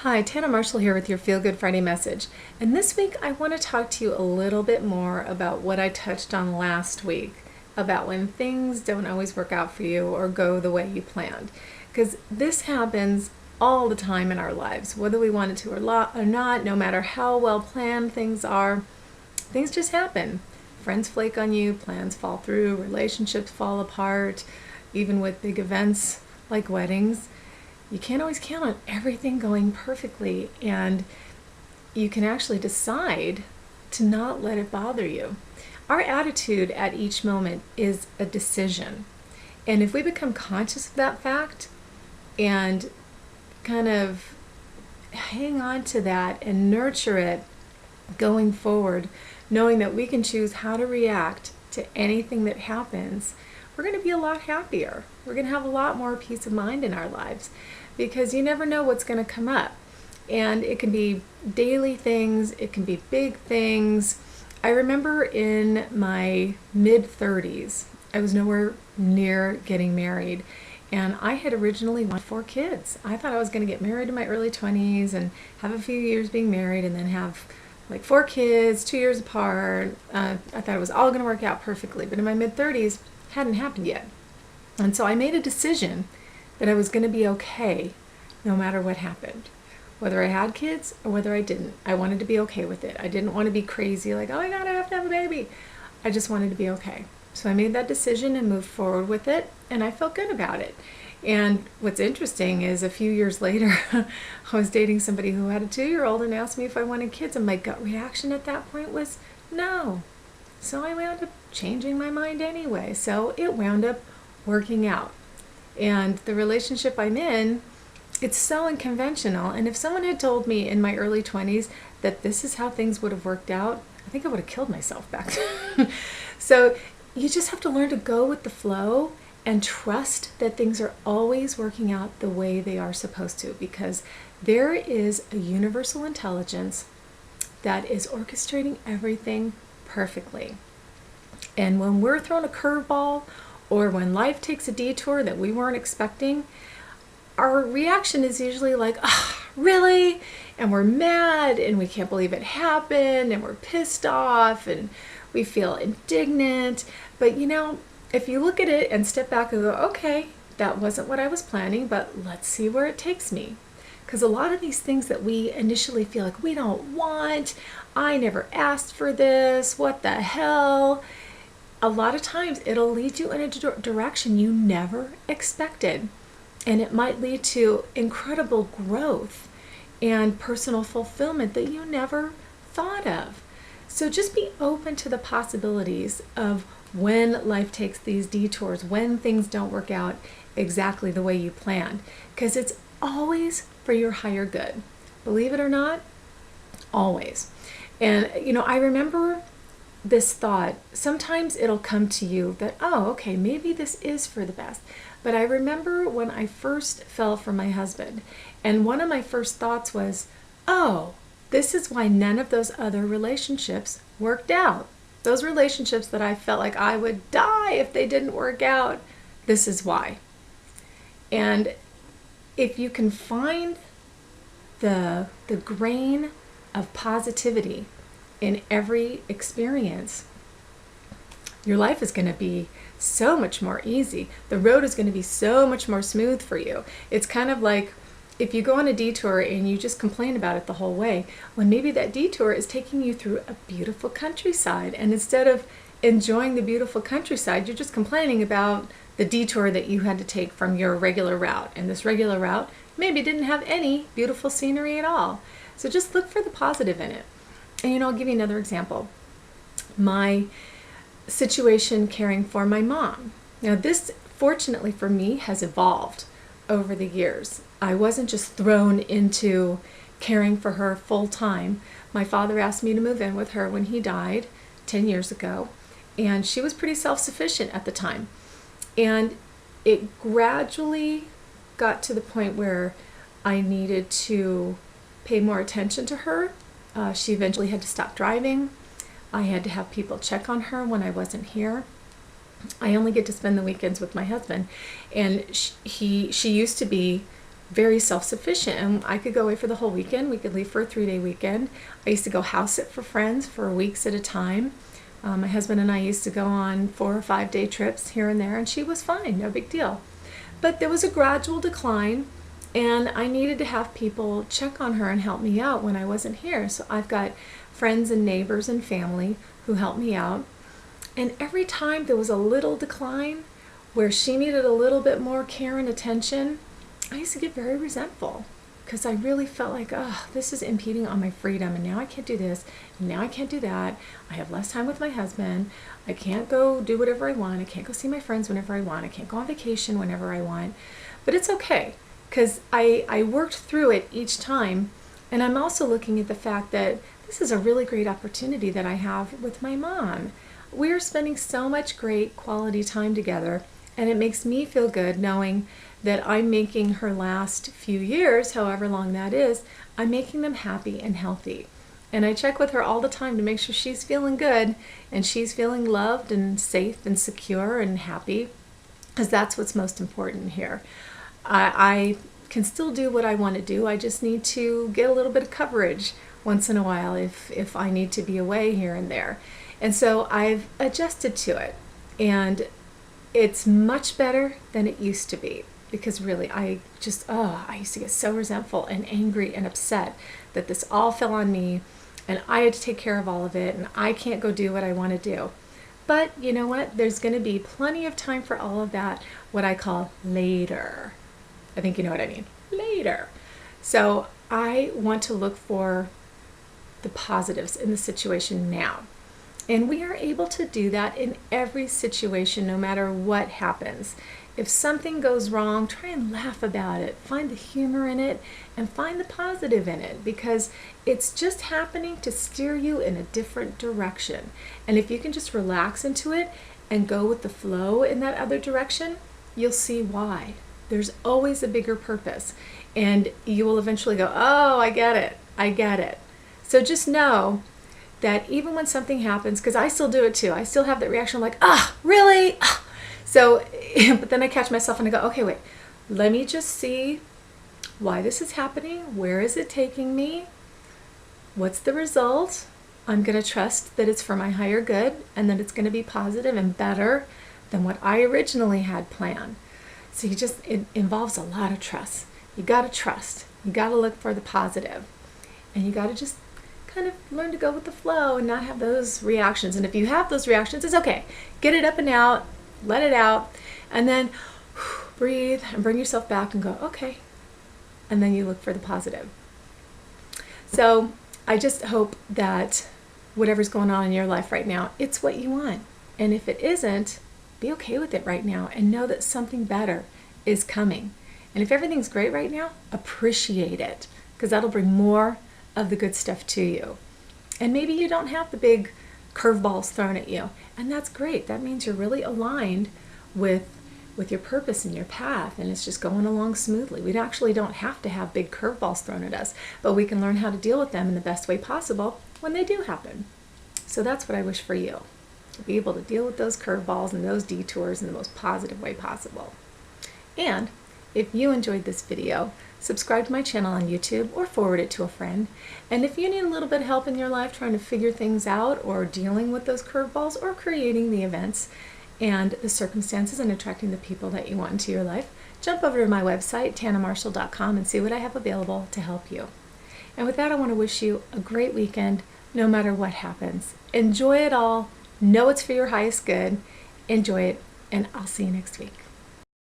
Hi, Tanna Marshall here with your Feel Good Friday message. And this week I want to talk to you a little bit more about what I touched on last week about when things don't always work out for you or go the way you planned. Because this happens all the time in our lives, whether we want it to or not, no matter how well planned things are, things just happen. Friends flake on you, plans fall through, relationships fall apart, even with big events like weddings. You can't always count on everything going perfectly, and you can actually decide to not let it bother you. Our attitude at each moment is a decision. And if we become conscious of that fact and kind of hang on to that and nurture it going forward, knowing that we can choose how to react to anything that happens, we're going to be a lot happier. We're going to have a lot more peace of mind in our lives because you never know what's going to come up. And it can be daily things, it can be big things. I remember in my mid-30s, I was nowhere near getting married. And I had originally wanted 4 kids. I thought I was going to get married in my early 20s and have a few years being married and then have like 4 kids, 2 years apart. I thought it was all going to work out perfectly. But in my mid-30s, hadn't happened yet. And so I made a decision that I was going to be okay no matter what happened. Whether I had kids or whether I didn't. I wanted to be okay with it. I didn't want to be crazy like, oh my God, I have to have a baby. I just wanted to be okay. So I made that decision and moved forward with it, and I felt good about it. And what's interesting is a few years later, I was dating somebody who had a 2-year-old and asked me if I wanted kids, and my gut reaction at that point was no. So I wound up changing my mind anyway. So it wound up working out. And the relationship I'm in, it's so unconventional. And if someone had told me in my early 20s that this is how things would have worked out, I think I would have killed myself back then. So you just have to learn to go with the flow and trust that things are always working out the way they are supposed to, because there is a universal intelligence that is orchestrating everything perfectly. And when we're thrown a curveball or when life takes a detour that we weren't expecting, our reaction is usually like, oh, really? And we're mad and we can't believe it happened and we're pissed off and we feel indignant. But if you look at it and step back and go, okay, that wasn't what I was planning, but let's see where it takes me. Because a lot of these things that we initially feel like we don't want, I never asked for this, what the hell? A lot of times it'll lead you in a direction you never expected. And it might lead to incredible growth and personal fulfillment that you never thought of. So just be open to the possibilities of when life takes these detours, when things don't work out exactly the way you planned, because it's always for your higher good. Believe it or not, always. And I remember this thought, sometimes it'll come to you that, oh, okay, maybe this is for the best. But I remember when I first fell for my husband, and one of my first thoughts was, oh, this is why none of those other relationships worked out. Those relationships that I felt like I would die if they didn't work out, this is why. And if you can find the grain of positivity in every experience, your life is going to be so much more easy. The road is going to be so much more smooth for you. It's kind of like if you go on a detour and you just complain about it the whole way, when maybe that detour is taking you through a beautiful countryside, and instead of enjoying the beautiful countryside, you're just complaining about the detour that you had to take from your regular route. And this regular route maybe didn't have any beautiful scenery at all. So just look for the positive in it. And I'll give you another example. My situation caring for my mom. Now this, fortunately for me, has evolved over the years. I wasn't just thrown into caring for her full time. My father asked me to move in with her when he died 10 years ago, and she was pretty self-sufficient at the time. And it gradually got to the point where I needed to pay more attention to her. She eventually had to stop driving. I had to have people check on her when I wasn't here. I only get to spend the weekends with my husband, and she used to be very self-sufficient, and I could go away for the whole weekend. We could leave for a 3-day weekend. I used to go house sit for friends for weeks at a time. My husband and I used to go on 4 or 5-day trips here and there, and she was fine, no big deal. But there was a gradual decline, and I needed to have people check on her and help me out when I wasn't here. So I've got friends and neighbors and family who help me out. And every time there was a little decline where she needed a little bit more care and attention, I used to get very resentful because I really felt like, oh, this is impeding on my freedom, and now I can't do this, and now I can't do that. I have less time with my husband. I can't go do whatever I want. I can't go see my friends whenever I want. I can't go on vacation whenever I want. But it's okay because I worked through it each time, and I'm also looking at the fact that this is a really great opportunity that I have with my mom. We're spending so much great quality time together, and it makes me feel good knowing that I'm making her last few years, however long that is, I'm making them happy and healthy. And I check with her all the time to make sure she's feeling good and she's feeling loved and safe and secure and happy, because that's what's most important here. I can still do what I want to do. I just need to get a little bit of coverage once in a while if I need to be away here and there. And so I've adjusted to it, and it's much better than it used to be, because really I used to get so resentful and angry and upset that this all fell on me and I had to take care of all of it and I can't go do what I want to do. But you know what? There's going to be plenty of time for all of that, what I call later. I think you know what I mean. Later. So I want to look for the positives in the situation now. And we are able to do that in every situation, no matter what happens. If something goes wrong, try and laugh about it. Find the humor in it and find the positive in it, because it's just happening to steer you in a different direction. And if you can just relax into it and go with the flow in that other direction, you'll see why. There's always a bigger purpose, and you will eventually go, oh, I get it. I get it. So just know that even when something happens, because I still do it too, I still have that reaction like, really? So, but then I catch myself and I go, okay, wait, let me just see why this is happening. Where is it taking me? What's the result? I'm going to trust that it's for my higher good and that it's going to be positive and better than what I originally had planned. So it involves a lot of trust. You got to trust. You got to look for the positive, and you got to just kind of learn to go with the flow and not have those reactions. And if you have those reactions, it's okay. Get it up and out, let it out, and then breathe and bring yourself back and go, okay. And then you look for the positive. So I just hope that whatever's going on in your life right now, it's what you want. And if it isn't, be okay with it right now and know that something better is coming. And if everything's great right now, appreciate it, because that'll bring more of the good stuff to you. And maybe you don't have the big curveballs thrown at you, and that's great. That means you're really aligned with your purpose and your path, and it's just going along smoothly. We actually don't have to have big curveballs thrown at us, but we can learn how to deal with them in the best way possible when they do happen. So that's what I wish for you, to be able to deal with those curveballs and those detours in the most positive way possible. And if you enjoyed this video, subscribe to my channel on YouTube or forward it to a friend. And if you need a little bit of help in your life trying to figure things out, or dealing with those curveballs, or creating the events and the circumstances and attracting the people that you want into your life, jump over to my website, tannamarshall.com, and see what I have available to help you. And with that, I want to wish you a great weekend, no matter what happens. Enjoy it all. Know it's for your highest good. Enjoy it, and I'll see you next week.